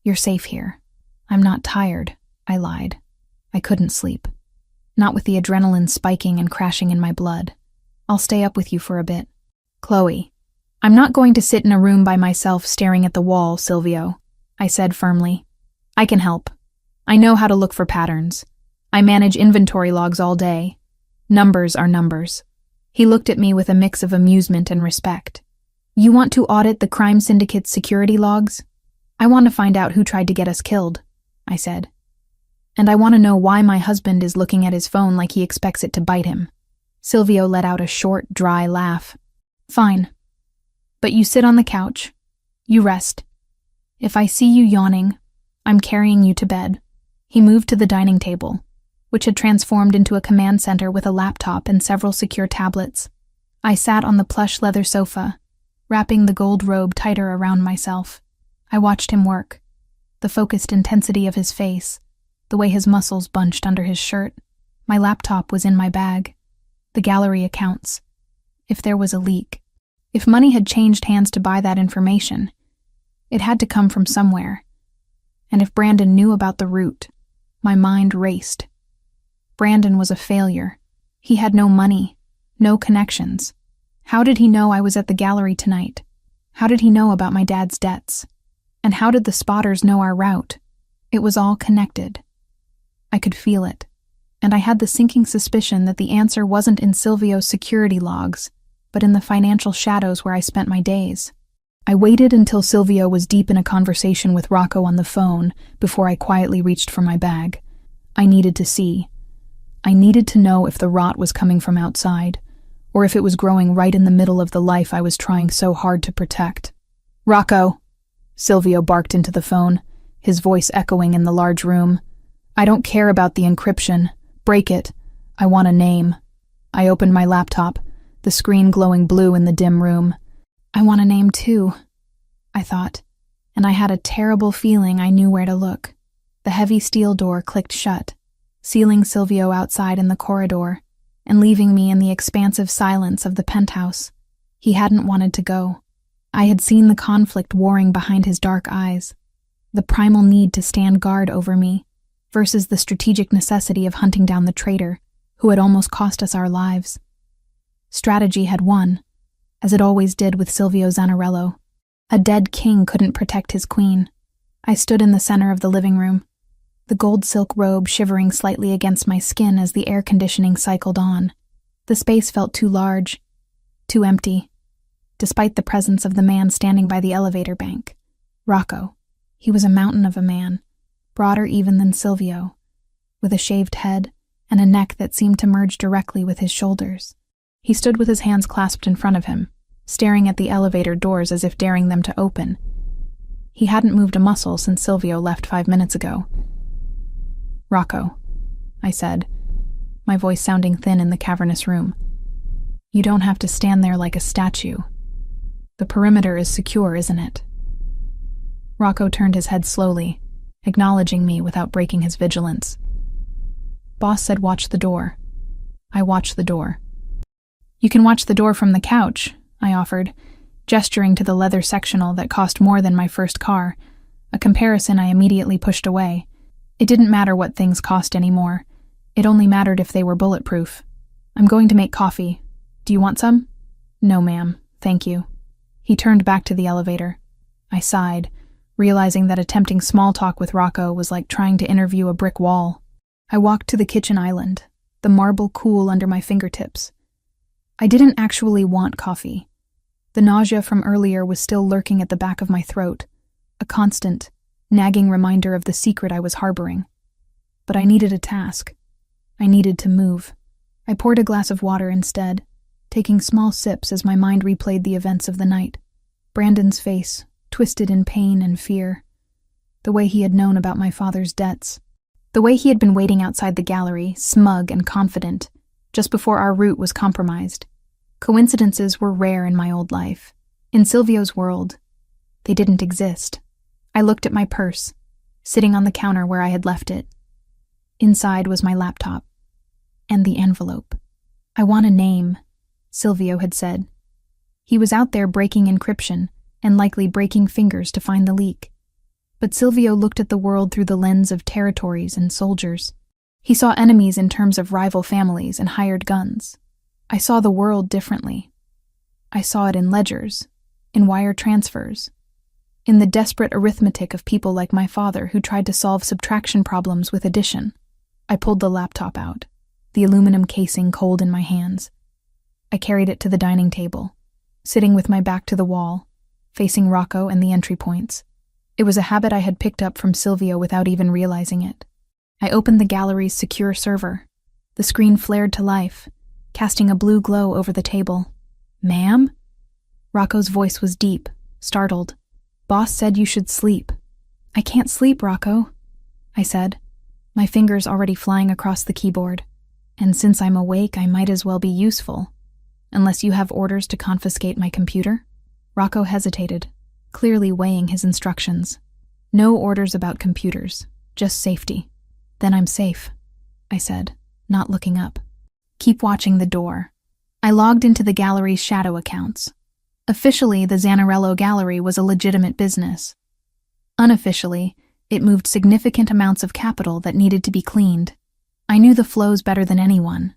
You're safe here. I'm not tired, I lied. I couldn't sleep. Not with the adrenaline spiking and crashing in my blood. I'll stay up with you for a bit. Chloe, I'm not going to sit in a room by myself staring at the wall, Silvio, I said firmly. I can help. I know how to look for patterns. I manage inventory logs all day. Numbers are numbers. He looked at me with a mix of amusement and respect. You want to audit the crime syndicate's security logs? I want to find out who tried to get us killed, I said. And I want to know why my husband is looking at his phone like he expects it to bite him. Silvio let out a short, dry laugh. Fine. But you sit on the couch. You rest. If I see you yawning, I'm carrying you to bed. He moved to the dining table, which had transformed into a command center with a laptop and several secure tablets. I sat on the plush leather sofa, wrapping the gold robe tighter around myself. I watched him work, the focused intensity of his face, the way his muscles bunched under his shirt. My laptop was in my bag. The gallery accounts. If there was a leak, if money had changed hands to buy that information, it had to come from somewhere. And if Brandon knew about the root, my mind raced. Brandon was a failure. He had no money, no connections. How did he know I was at the gallery tonight? How did he know about my dad's debts? And how did the spotters know our route? It was all connected. I could feel it, and I had the sinking suspicion that the answer wasn't in Silvio's security logs, but in the financial shadows where I spent my days. I waited until Silvio was deep in a conversation with Rocco on the phone before I quietly reached for my bag. I needed to see. I needed to know if the rot was coming from outside, or if it was growing right in the middle of the life I was trying so hard to protect. Rocco, Silvio barked into the phone, his voice echoing in the large room. I don't care about the encryption. Break it. I want a name. I opened my laptop, the screen glowing blue in the dim room. I want a name too, I thought, and I had a terrible feeling I knew where to look. The heavy steel door clicked shut, sealing Silvio outside in the corridor, and leaving me in the expansive silence of the penthouse. He hadn't wanted to go. I had seen the conflict warring behind his dark eyes, the primal need to stand guard over me, versus the strategic necessity of hunting down the traitor who had almost cost us our lives. Strategy had won, as it always did with Silvio Zanarello. A dead king couldn't protect his queen. I stood in the center of the living room, the gold silk robe shivering slightly against my skin as the air conditioning cycled on. The space felt too large, too empty, despite the presence of the man standing by the elevator bank. Rocco. He was a mountain of a man, broader even than Silvio, with a shaved head and a neck that seemed to merge directly with his shoulders. He stood with his hands clasped in front of him, staring at the elevator doors as if daring them to open. He hadn't moved a muscle since Silvio left 5 minutes ago. "Rocco," I said, my voice sounding thin in the cavernous room. "You don't have to stand there like a statue. The perimeter is secure, isn't it?" Rocco turned his head slowly, acknowledging me without breaking his vigilance. "Boss said watch the door." I watched the door. "You can watch the door from the couch," I offered, gesturing to the leather sectional that cost more than my first car, a comparison I immediately pushed away. It didn't matter what things cost anymore. It only mattered if they were bulletproof. "I'm going to make coffee. Do you want some?" "No, ma'am, thank you." He turned back to the elevator. I sighed, realizing that attempting small talk with Rocco was like trying to interview a brick wall. I walked to the kitchen island, the marble cool under my fingertips. I didn't actually want coffee. The nausea from earlier was still lurking at the back of my throat, a constant, nagging reminder of the secret I was harboring. But I needed a task. I needed to move. I poured a glass of water instead, taking small sips as my mind replayed the events of the night. Brandon's face, twisted in pain and fear. The way he had known about my father's debts. The way he had been waiting outside the gallery, smug and confident, just before our route was compromised. Coincidences were rare in my old life. In Silvio's world, they didn't exist. I looked at my purse, sitting on the counter where I had left it. Inside was my laptop. And the envelope. "I want a name," Silvio had said. He was out there breaking encryption, and likely breaking fingers to find the leak. But Silvio looked at the world through the lens of territories and soldiers. He saw enemies in terms of rival families and hired guns. I saw the world differently. I saw it in ledgers, in wire transfers, in the desperate arithmetic of people like my father who tried to solve subtraction problems with addition. I pulled the laptop out, the aluminum casing cold in my hands. I carried it to the dining table, sitting with my back to the wall, facing Rocco and the entry points. It was a habit I had picked up from Silvio without even realizing it. I opened the gallery's secure server. The screen flared to life, casting a blue glow over the table. "Ma'am?" Rocco's voice was deep, startled. "Boss said you should sleep." "I can't sleep, Rocco," I said, my fingers already flying across the keyboard. "And since I'm awake, I might as well be useful. Unless you have orders to confiscate my computer?" Rocco hesitated, clearly weighing his instructions. "No orders about computers, just safety." "Then I'm safe," I said, not looking up. "Keep watching the door." I logged into the gallery's shadow accounts. Officially, the Zanarello Gallery was a legitimate business. Unofficially, it moved significant amounts of capital that needed to be cleaned. I knew the flows better than anyone.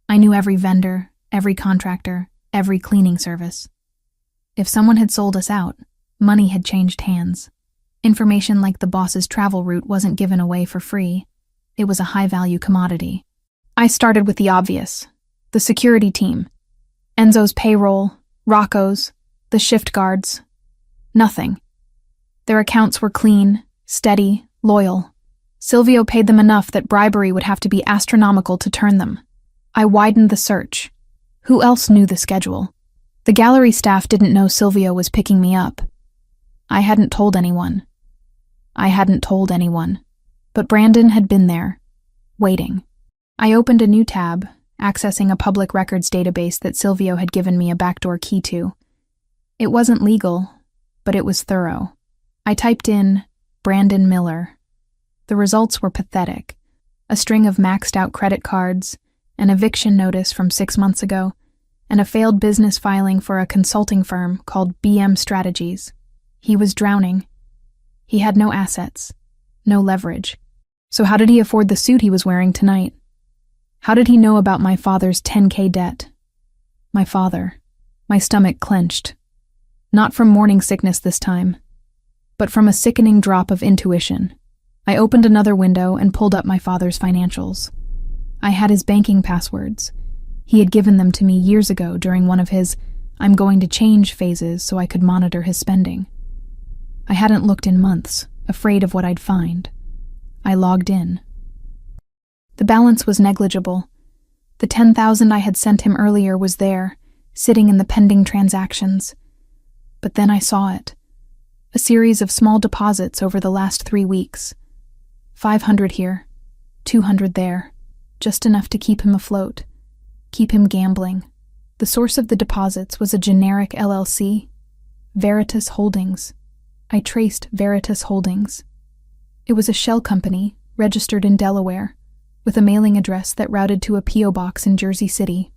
I knew every vendor, every contractor, every cleaning service. If someone had sold us out, money had changed hands. Information like the boss's travel route wasn't given away for free. It was a high-value commodity. I started with the obvious. The security team. Enzo's payroll, Rocco's, the shift guards. Nothing. Their accounts were clean, steady, loyal. Silvio paid them enough that bribery would have to be astronomical to turn them. I widened the search. Who else knew the schedule? The gallery staff didn't know Silvio was picking me up. I hadn't told anyone. But Brandon had been there, waiting. I opened a new tab, accessing a public records database that Silvio had given me a backdoor key to. It wasn't legal, but it was thorough. I typed in Brandon Miller. The results were pathetic. A string of maxed-out credit cards, an eviction notice from 6 months ago, and a failed business filing for a consulting firm called BM Strategies. He was drowning. He had no assets, no leverage. So how did he afford the suit he was wearing tonight? How did he know about my father's 10K debt? My father. My stomach clenched. Not from morning sickness this time, but from a sickening drop of intuition. I opened another window and pulled up my father's financials. I had his banking passwords. He had given them to me years ago during one of his "I'm going to change" phases so I could monitor his spending. I hadn't looked in months, afraid of what I'd find. I logged in. The balance was negligible. The $10,000 I had sent him earlier was there, sitting in the pending transactions. But then I saw it. A series of small deposits over the last 3 weeks. 500 here, 200 there, just enough to keep him afloat, keep him gambling. The source of the deposits was a generic LLC, Waitress Holdings. I traced Waitress Holdings. It was a shell company, registered in Delaware, with a mailing address that routed to a P.O. box in Jersey City.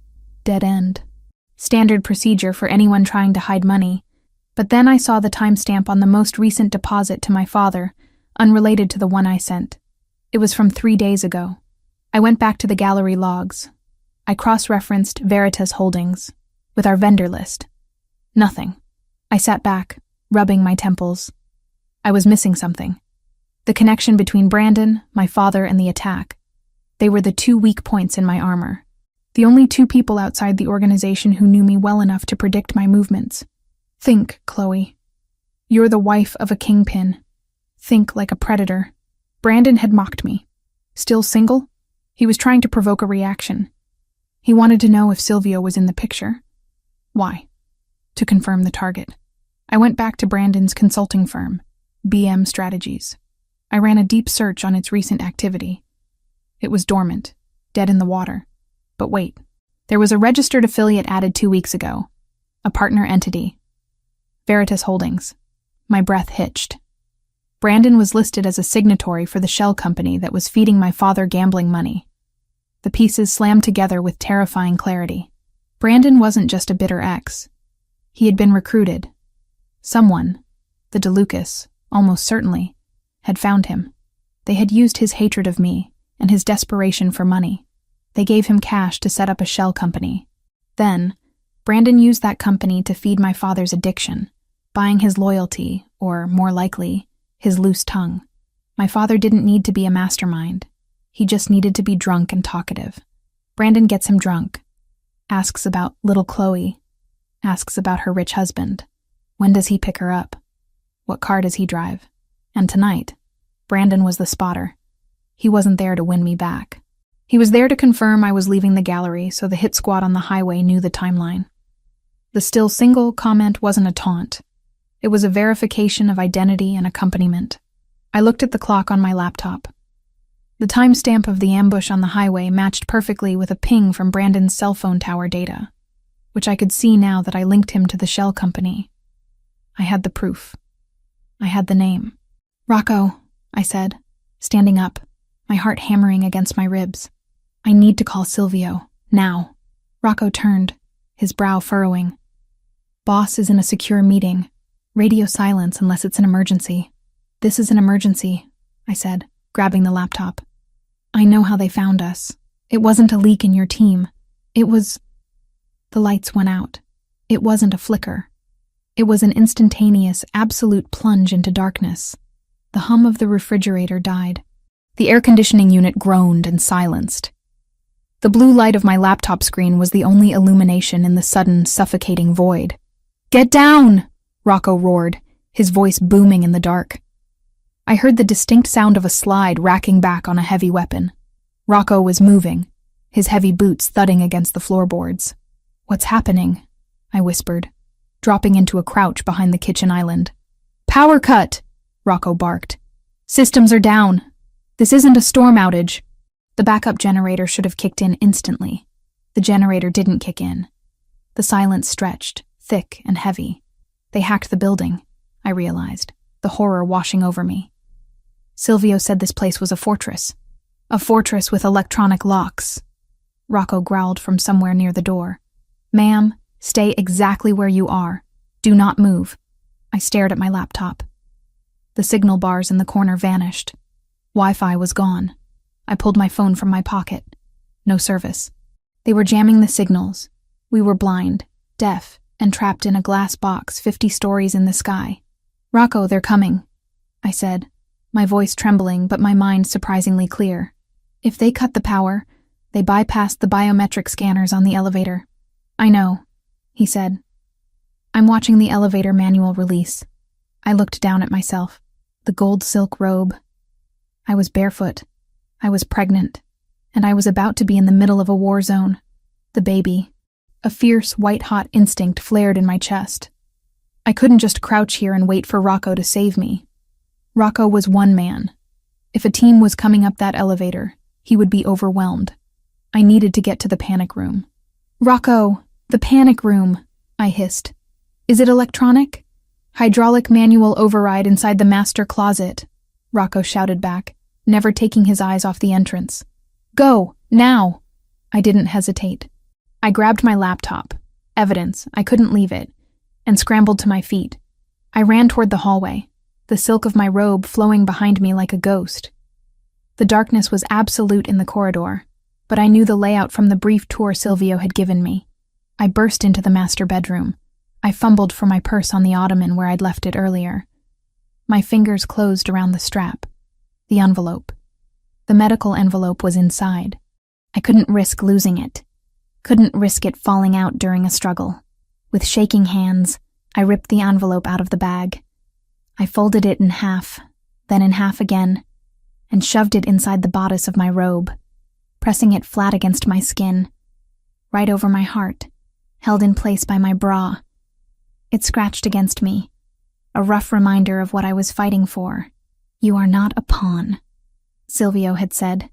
Dead end. Standard procedure for anyone trying to hide money. But then I saw the timestamp on the most recent deposit to my father, unrelated to the one I sent. It was from 3 days ago. I went back to the gallery logs. I cross-referenced Waitress Holdings with our vendor list. Nothing. I sat back, rubbing my temples. I was missing something. The connection between Brandon, my father, and the attack. They were the 2 weak points in my armor. The only 2 people outside the organization who knew me well enough to predict my movements. Think, Chloe. You're the wife of a kingpin. Think like a predator. Brandon had mocked me. Still single? He was trying to provoke a reaction. He wanted to know if Silvio was in the picture. Why? To confirm the target. I went back to Brandon's consulting firm, BM Strategies. I ran a deep search on its recent activity. It was dormant, dead in the water. But wait, there was a registered affiliate added 2 weeks ago. A partner entity. Waitress Holdings. My breath hitched. Brandon was listed as a signatory for the shell company that was feeding my father gambling money. The pieces slammed together with terrifying clarity. Brandon wasn't just a bitter ex. He had been recruited. Someone, the DeLucas, almost certainly, had found him. They had used his hatred of me and his desperation for money. They gave him cash to set up a shell company. Then, Brandon used that company to feed my father's addiction, buying his loyalty, or, more likely, his loose tongue. My father didn't need to be a mastermind. He just needed to be drunk and talkative. Brandon gets him drunk. Asks about little Chloe. Asks about her rich husband. When does he pick her up? What car does he drive? And tonight, Brandon was the spotter. He wasn't there to win me back. He was there to confirm I was leaving the gallery so the hit squad on the highway knew the timeline. The still single comment wasn't a taunt. It was a verification of identity and accompaniment. I looked at the clock on my laptop. The timestamp of the ambush on the highway matched perfectly with a ping from Brandon's cell phone tower data, which I could see now that I linked him to the shell company. I had the proof. I had the name. "Rocco," I said, standing up, my heart hammering against my ribs. "I need to call Silvio, now." Rocco turned, his brow furrowing. "Boss is in a secure meeting. Radio silence unless it's an emergency." "This is an emergency," I said, grabbing the laptop. "I know how they found us. It wasn't a leak in your team. It was..." The lights went out. It wasn't a flicker. It was an instantaneous, absolute plunge into darkness. The hum of the refrigerator died. The air conditioning unit groaned and silenced. The blue light of my laptop screen was the only illumination in the sudden, suffocating void. "Get down!" Rocco roared, his voice booming in the dark. I heard the distinct sound of a slide racking back on a heavy weapon. Rocco was moving, his heavy boots thudding against the floorboards. "What's happening?" I whispered, dropping into a crouch behind the kitchen island. "Power cut!" Rocco barked. "Systems are down. This isn't a storm outage." The backup generator should have kicked in instantly. The generator didn't kick in. The silence stretched, thick and heavy. They hacked the building, I realized, the horror washing over me. Silvio said this place was a fortress. A fortress with electronic locks. Rocco growled from somewhere near the door. "Ma'am, stay exactly where you are. Do not move." I stared at my laptop. The signal bars in the corner vanished. Wi-Fi was gone. I pulled my phone from my pocket. No service. They were jamming the signals. We were blind, deaf, and trapped in a glass box 50 stories in the sky. "Rocco, they're coming," I said, my voice trembling but my mind surprisingly clear. If they cut the power, they bypassed the biometric scanners on the elevator. I know, he said. I'm watching the elevator manual release. I looked down at myself. The gold silk robe. I was barefoot. I was pregnant. And I was about to be in the middle of a war zone. The baby. A fierce, white-hot instinct flared in my chest. I couldn't just crouch here and wait for Rocco to save me. Rocco was one man. If a team was coming up that elevator, he would be overwhelmed. I needed to get to the panic room. Rocco, the panic room, I hissed. Is it electronic? Hydraulic manual override inside the master closet, Rocco shouted back, never taking his eyes off the entrance. Go, now! I didn't hesitate. I grabbed my laptop, evidence, I couldn't leave it, and scrambled to my feet. I ran toward the hallway, the silk of my robe flowing behind me like a ghost. The darkness was absolute in the corridor, but I knew the layout from the brief tour Silvio had given me. I burst into the master bedroom. I fumbled for my purse on the ottoman where I'd left it earlier. My fingers closed around the strap. The envelope. The medical envelope was inside. I couldn't risk losing it. Couldn't risk it falling out during a struggle. With shaking hands, I ripped the envelope out of the bag. I folded it in half, then in half again, and shoved it inside the bodice of my robe, pressing it flat against my skin, right over my heart, held in place by my bra. It scratched against me, a rough reminder of what I was fighting for. You are not a pawn, Silvio had said.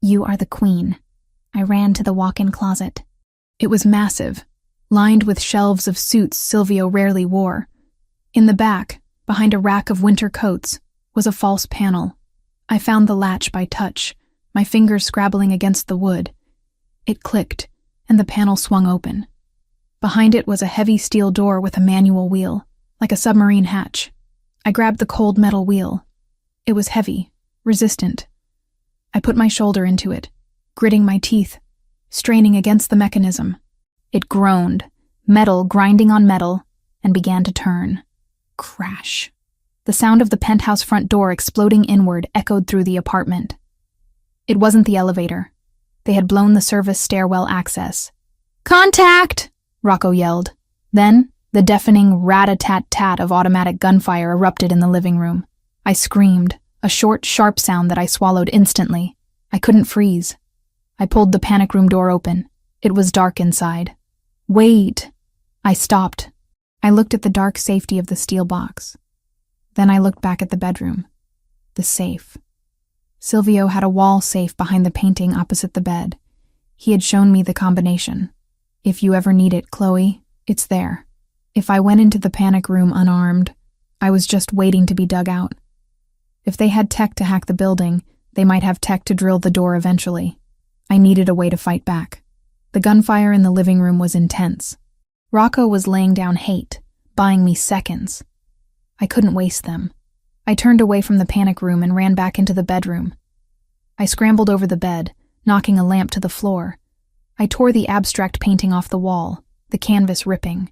You are the queen. I ran to the walk-in closet. It was massive, lined with shelves of suits Silvio rarely wore. In the back, behind a rack of winter coats, was a false panel. I found the latch by touch, my fingers scrabbling against the wood. It clicked, and the panel swung open. Behind it was a heavy steel door with a manual wheel, like a submarine hatch. I grabbed the cold metal wheel. It was heavy, resistant. I put my shoulder into it, gritting my teeth, straining against the mechanism. It groaned, metal grinding on metal, and began to turn. Crash. The sound of the penthouse front door exploding inward echoed through the apartment. It wasn't the elevator. They had blown the service stairwell access. Contact! Rocco yelled. Then, the deafening rat-a-tat-tat of automatic gunfire erupted in the living room. I screamed, a short, sharp sound that I swallowed instantly. I couldn't freeze. I pulled the panic room door open. It was dark inside. Wait! I stopped. I looked at the dark safety of the steel box. Then I looked back at the bedroom. The safe. Silvio had a wall safe behind the painting opposite the bed. He had shown me the combination. If you ever need it, Chloe, it's there. If I went into the panic room unarmed, I was just waiting to be dug out. If they had tech to hack the building, they might have tech to drill the door eventually. I needed a way to fight back. The gunfire in the living room was intense. Rocco was laying down hate, buying me seconds. I couldn't waste them. I turned away from the panic room and ran back into the bedroom. I scrambled over the bed, knocking a lamp to the floor. I tore the abstract painting off the wall, the canvas ripping.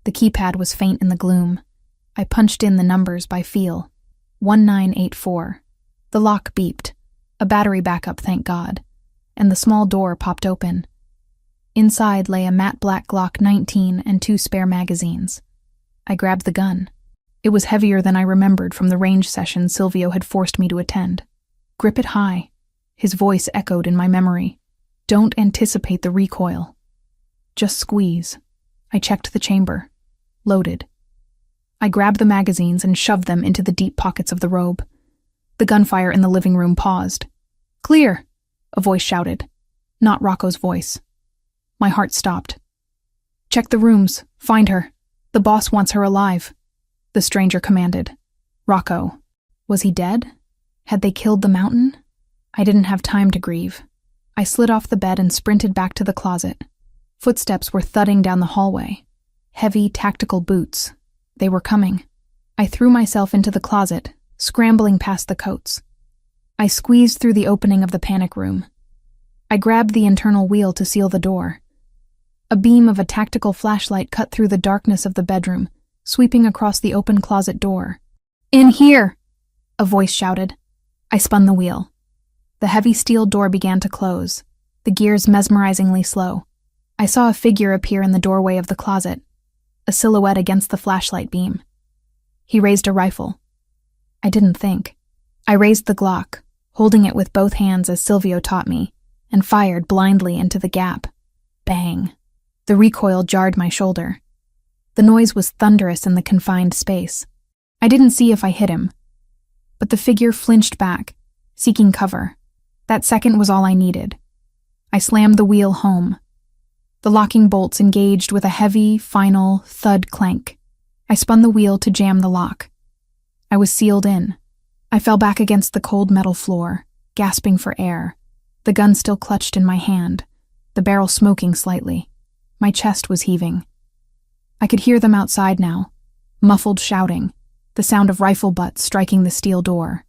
The keypad was faint in the gloom. I punched in the numbers by feel. 1984. The lock beeped. A battery backup, thank God. And the small door popped open. Inside lay a matte black Glock 19 and 2 spare magazines. I grabbed the gun. It was heavier than I remembered from the range session Silvio had forced me to attend. Grip it high. His voice echoed in my memory. Don't anticipate the recoil. Just squeeze. I checked the chamber. Loaded. I grabbed the magazines and shoved them into the deep pockets of the robe. The gunfire in the living room paused. Clear, a voice shouted. Not Rocco's voice. My heart stopped. Check the rooms. Find her. The boss wants her alive, the stranger commanded. Rocco. Was he dead? Had they killed the mountain? I didn't have time to grieve. I slid off the bed and sprinted back to the closet. Footsteps were thudding down the hallway. Heavy, tactical boots. They were coming. I threw myself into the closet, scrambling past the coats. I squeezed through the opening of the panic room. I grabbed the internal wheel to seal the door. A beam of a tactical flashlight cut through the darkness of the bedroom, sweeping across the open closet door. In here! a voice shouted. I spun the wheel. The heavy steel door began to close, the gears mesmerizingly slow. I saw a figure appear in the doorway of the closet, a silhouette against the flashlight beam. He raised a rifle. I didn't think. I raised the Glock, holding it with both hands as Silvio taught me, and fired blindly into the gap. Bang. The recoil jarred my shoulder. The noise was thunderous in the confined space. I didn't see if I hit him, but the figure flinched back, seeking cover. That second was all I needed. I slammed the wheel home. The locking bolts engaged with a heavy, final thud clank. I spun the wheel to jam the lock. I was sealed in. I fell back against the cold metal floor, gasping for air, the gun still clutched in my hand, the barrel smoking slightly. My chest was heaving. I could hear them outside now, muffled shouting, the sound of rifle butts striking the steel door.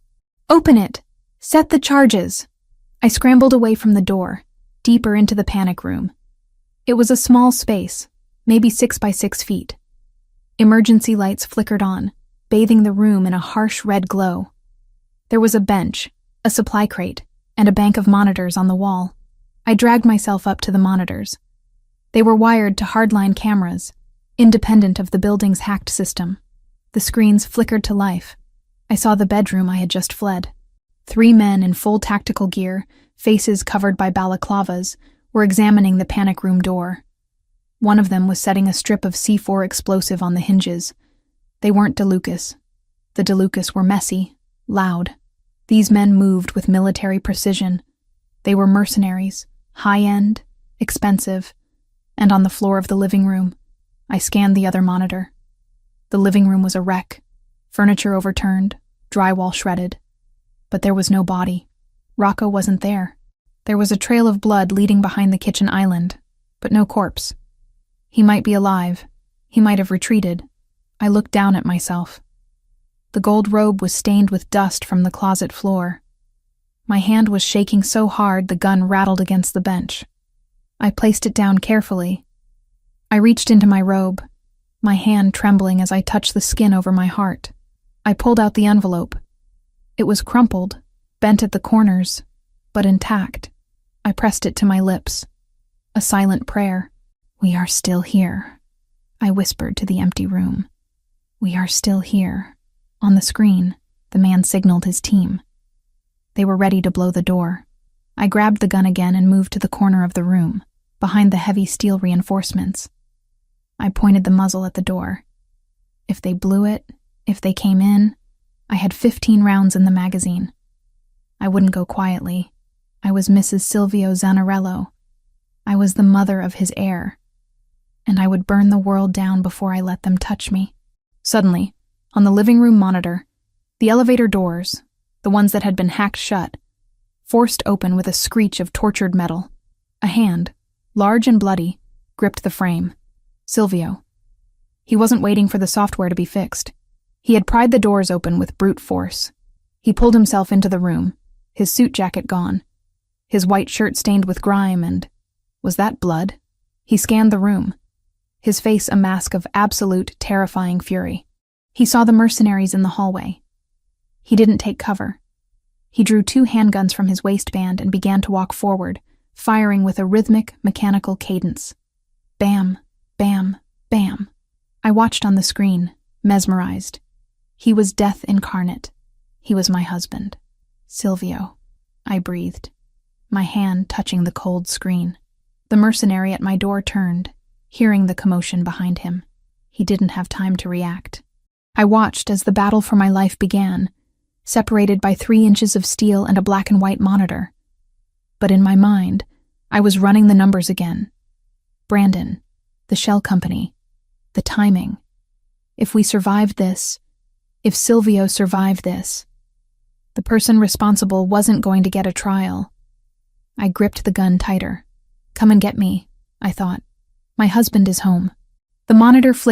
Open it! Set the charges! I scrambled away from the door, deeper into the panic room. It was a small space, maybe 6 by 6 feet. Emergency lights flickered on, bathing the room in a harsh red glow. There was a bench, a supply crate, and a bank of monitors on the wall. I dragged myself up to the monitors. They were wired to hardline cameras, independent of the building's hacked system. The screens flickered to life. I saw the bedroom I had just fled. 3 men in full tactical gear, faces covered by balaclavas, were examining the panic room door. One of them was setting a strip of C4 explosive on the hinges. They weren't DeLucas. The DeLucas were messy, loud. These men moved with military precision. They were mercenaries, high-end, expensive, and on the floor of the living room, I scanned the other monitor. The living room was a wreck, furniture overturned, drywall shredded. But there was no body. Rocco wasn't there. There was a trail of blood leading behind the kitchen island, but no corpse. He might be alive. He might have retreated. I looked down at myself. The gold robe was stained with dust from the closet floor. My hand was shaking so hard the gun rattled against the bench. I placed it down carefully. I reached into my robe, my hand trembling as I touched the skin over my heart. I pulled out the envelope. It was crumpled, bent at the corners, but intact. I pressed it to my lips. A silent prayer. We are still here, I whispered to the empty room. We are still here. On the screen, the man signaled his team. They were ready to blow the door. I grabbed the gun again and moved to the corner of the room, behind the heavy steel reinforcements. I pointed the muzzle at the door. If they blew it, if they came in, I had 15 rounds in the magazine. I wouldn't go quietly. I was Mrs. Silvio Zanarello. I was the mother of his heir. And I would burn the world down before I let them touch me. Suddenly, on the living room monitor, the elevator doors, the ones that had been hacked shut, forced open with a screech of tortured metal. A hand, large and bloody, gripped the frame. Silvio. He wasn't waiting for the software to be fixed. He had pried the doors open with brute force. He pulled himself into the room, his suit jacket gone, his white shirt stained with grime and... was that blood? He scanned the room, his face a mask of absolute, terrifying fury. He saw the mercenaries in the hallway. He didn't take cover. He drew 2 handguns from his waistband and began to walk forward, firing with a rhythmic, mechanical cadence. Bam, bam, bam. I watched on the screen, mesmerized. He was death incarnate. He was my husband. Silvio. I breathed, my hand touching the cold screen. The mercenary at my door turned, hearing the commotion behind him. He didn't have time to react. I watched as the battle for my life began, separated by 3 inches of steel and a black and white monitor. But in my mind, I was running the numbers again. Brandon, the shell company, the timing. If we survived this, if Silvio survived this, the person responsible wasn't going to get a trial. I gripped the gun tighter. Come and get me, I thought. My husband is home. The monitor flickered